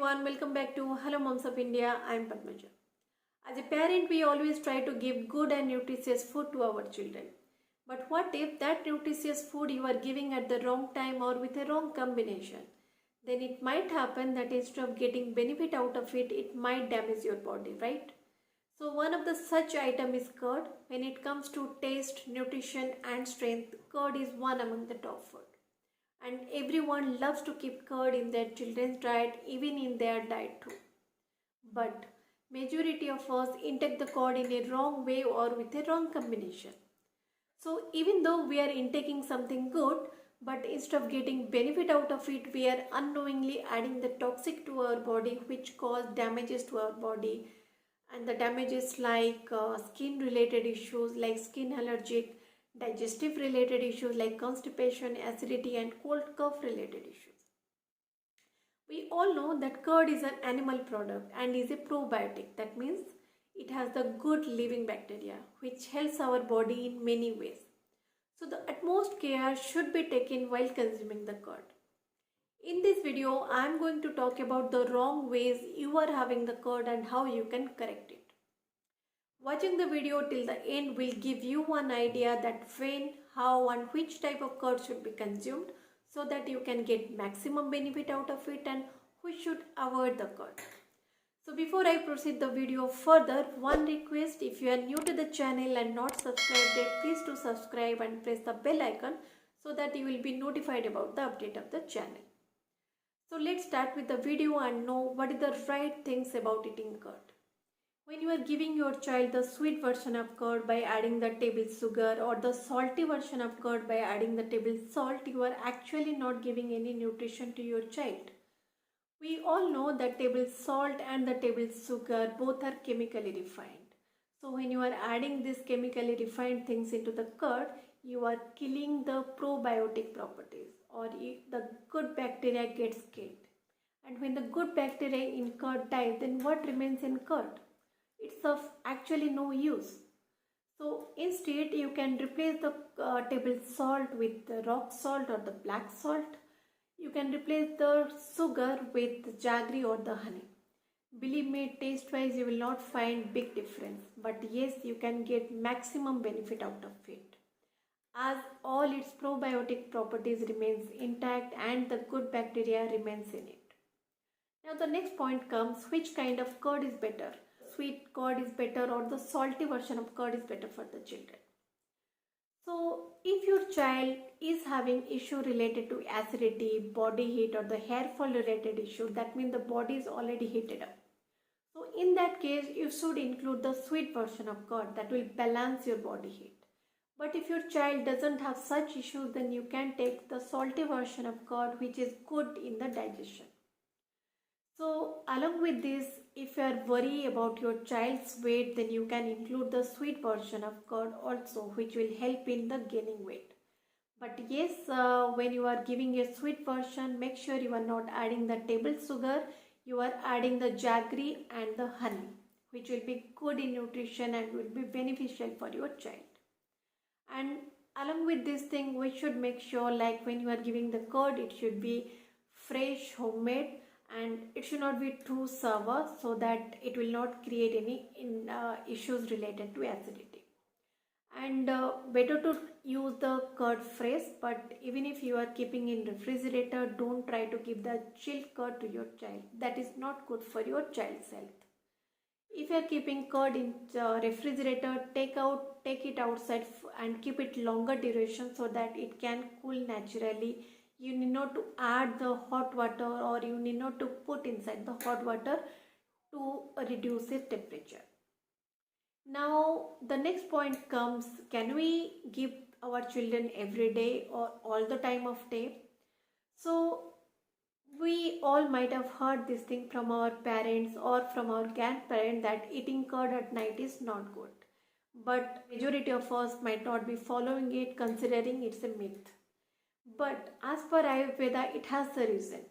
everyone, welcome back to Hello Moms of India. I am Padmaja. As a parent, we always try to give good and nutritious food to our children. But what if that nutritious food you are giving at the wrong time or with a wrong combination? Then it might happen that instead of getting benefit out of it, it might damage your body, right? So one of the such item is curd. When it comes to taste, nutrition and strength, curd is one among the top food. And everyone loves to keep curd in their children's diet, even in their diet too. But majority of us intake the curd in a wrong way or with a wrong combination. So even though we are intaking something good, but instead of getting benefit out of it, we are unknowingly adding the toxic to our body, which cause damages to our body. And the damages like skin related issues like skin allergic, digestive related issues like constipation, acidity and cold cough related issues. We all know that curd is an animal product and is a probiotic. That means it has the good living bacteria which helps our body in many ways. So the utmost care should be taken while consuming the curd. In this video, I am going to talk about the wrong ways you are having the curd and how you can correct it. Watching the video till the end will give you one idea that when, how and which type of curd should be consumed so that you can get maximum benefit out of it and which should avoid the curd. So before I proceed the video further, one request: if you are new to the channel and not subscribed yet, please do subscribe and press the bell icon so that you will be notified about the update of the channel. So let's start with the video and know what are the right things about eating curd. When you are giving your child the sweet version of curd by adding the table sugar or the salty version of curd by adding the table salt, you are actually not giving any nutrition to your child. We all know that table salt and the table sugar both are chemically refined. So when you are adding these chemically refined things into the curd, you are killing the probiotic properties or the good bacteria gets killed. And when the good bacteria in curd die, then what remains in curd? It's of actually no use. So instead you can replace the table salt with the rock salt or the black salt. You can replace the sugar with jaggery or the honey. Believe me, taste wise you will not find big difference, but yes, you can get maximum benefit out of it, as all its probiotic properties remains intact and the good bacteria remains in it. Now the next point comes, which kind of curd is better? Sweet curd is better or the salty version of curd is better for the children? So if your child is having issue related to acidity, body heat or the hair fall related issue, that means the body is already heated up. So in that case, you should include the sweet version of curd that will balance your body heat. But if your child doesn't have such issues, then you can take the salty version of curd which is good in the digestion. So along with this, if you are worried about your child's weight, then you can include the sweet version of curd also, which will help in the gaining weight. But yes, when you are giving a sweet version, make sure you are not adding the table sugar. You are adding the jaggery and the honey, which will be good in nutrition and will be beneficial for your child. And along with this thing, we should make sure, like when you are giving the curd, it should be fresh, homemade, and it should not be too sour so that it will not create any issues related to acidity. And better to use the curd fresh, but even if you are keeping in refrigerator, don't try to give the chilled curd to your child. That is not good for your child's health. If you are keeping curd in refrigerator, take it outside and keep it longer duration so that it can cool naturally. You need not to add the hot water or you need not to put inside the hot water to reduce its temperature. Now the next point comes, can we give our children every day or all the time of day? So we all might have heard this thing from our parents or from our grandparents that eating curd at night is not good. But majority of us might not be following it, considering it's a myth. But as per Ayurveda, it has a reason.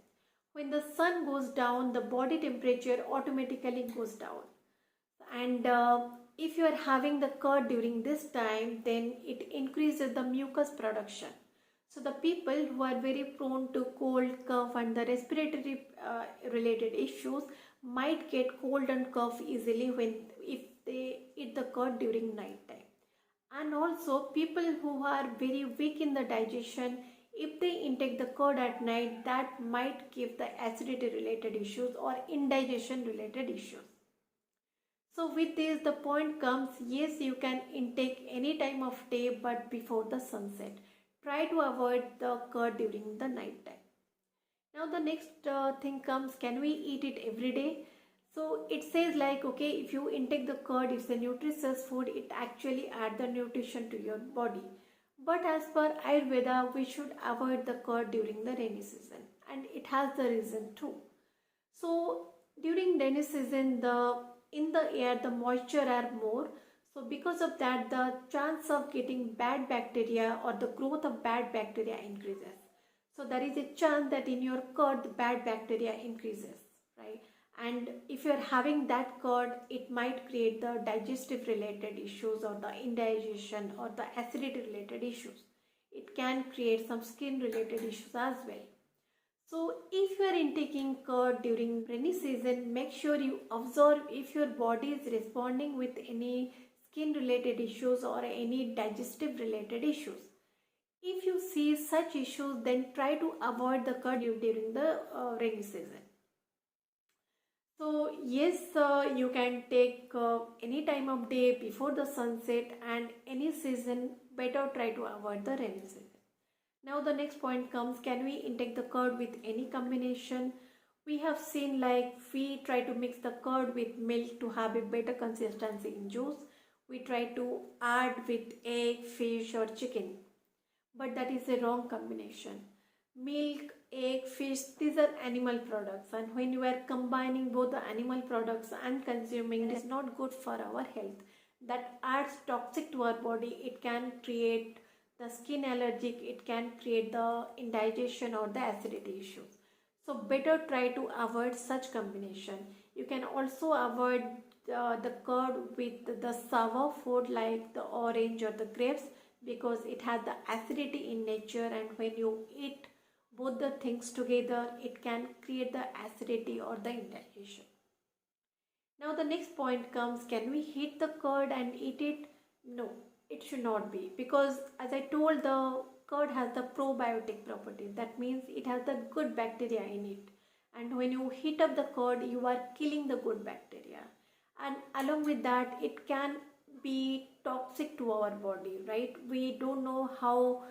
When the sun goes down, the body temperature automatically goes down. And if you are having the curd during this time, then it increases the mucus production. So the people who are very prone to cold, cough and the respiratory related issues might get cold and cough easily when if they eat the curd during night time. And also people who are very weak in the digestion, if they intake the curd at night, that might give the acidity related issues or indigestion related issues. So with this the point comes, yes, you can intake any time of day but before the sunset. Try to avoid the curd during the night time. Now the next thing comes, can we eat it every day? So it says like, okay, if you intake the curd, it's a nutritious food, it actually adds the nutrition to your body. But as per Ayurveda, we should avoid the curd during the rainy season, and it has the reason too. So during rainy season, in the air the moisture are more. So because of that, the chance of getting bad bacteria or the growth of bad bacteria increases. So there is a chance that in your curd the bad bacteria increases, right? And if you're having that curd, it might create the digestive related issues or the indigestion or the acidity related issues. It can create some skin related issues as well. So if you are intaking curd during rainy season, make sure you observe if your body is responding with any skin related issues or any digestive related issues. If you see such issues, then try to avoid the curd during the rainy season. So yes, you can take any time of day before the sunset, and any season, better try to avoid the rainy season. Now the next point comes, can we intake the curd with any combination? We have seen like we try to mix the curd with milk to have a better consistency in juice. We try to add with egg, fish or chicken, but that is a wrong combination. Milk, egg, fish, these are animal products, and when you are combining both the animal products and consuming, it is not good for our health. That adds toxic to our body. It can create the skin allergic, it can create the indigestion or the acidity issues. So better try to avoid such combination. You can also avoid the curd with the sour food like the orange or the grapes, because it has the acidity in nature, and when you eat both the things together, it can create the acidity or the indigestion. Now the next point comes, can we heat the curd and eat it? No, it should not be, because as I told, the curd has the probiotic property. That means it has the good bacteria in it, and when you heat up the curd, you are killing the good bacteria, and along with that, it can be toxic to our body, right? We don't know how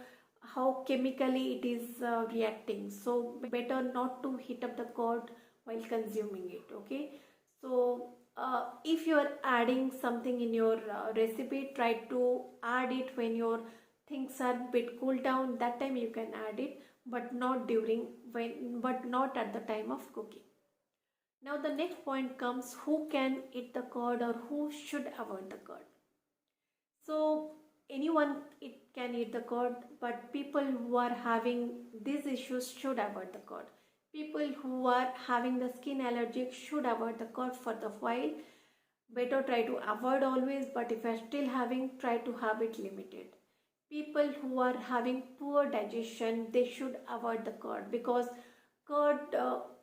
chemically it is reacting, so better not to heat up the curd while consuming it. Okay, so if you are adding something in your recipe, try to add it when your things are bit cool down. That time you can add it, but not at the time of cooking. Now the next point comes, who can eat the curd or who should avoid the curd? So anyone can eat the curd, but people who are having these issues should avoid the curd. People who are having the skin allergic should avoid the curd for the while. Better try to avoid always, but if you are still having, try to have it limited. People who are having poor digestion, they should avoid the curd, because curd,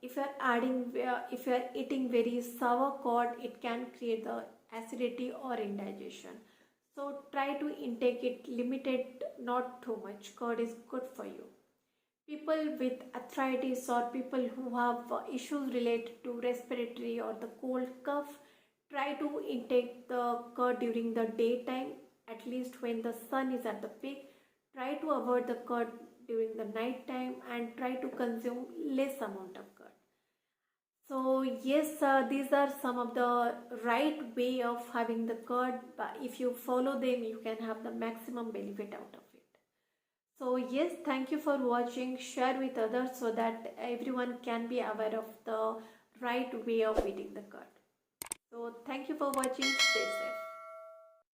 if you are eating very sour curd, it can create the acidity or indigestion. So try to intake it limited, not too much. Curd is good for you. People with arthritis or people who have issues related to respiratory or the cold cough, try to intake the curd during the daytime, at least when the sun is at the peak. Try to avoid the curd during the night time, and try to consume less amount of curd. So yes, these are some of the right way of having the curd, but if you follow them, you can have the maximum benefit out of it. So yes, thank you for watching. Share with others so that everyone can be aware of the right way of eating the curd. So thank you for watching. Stay safe.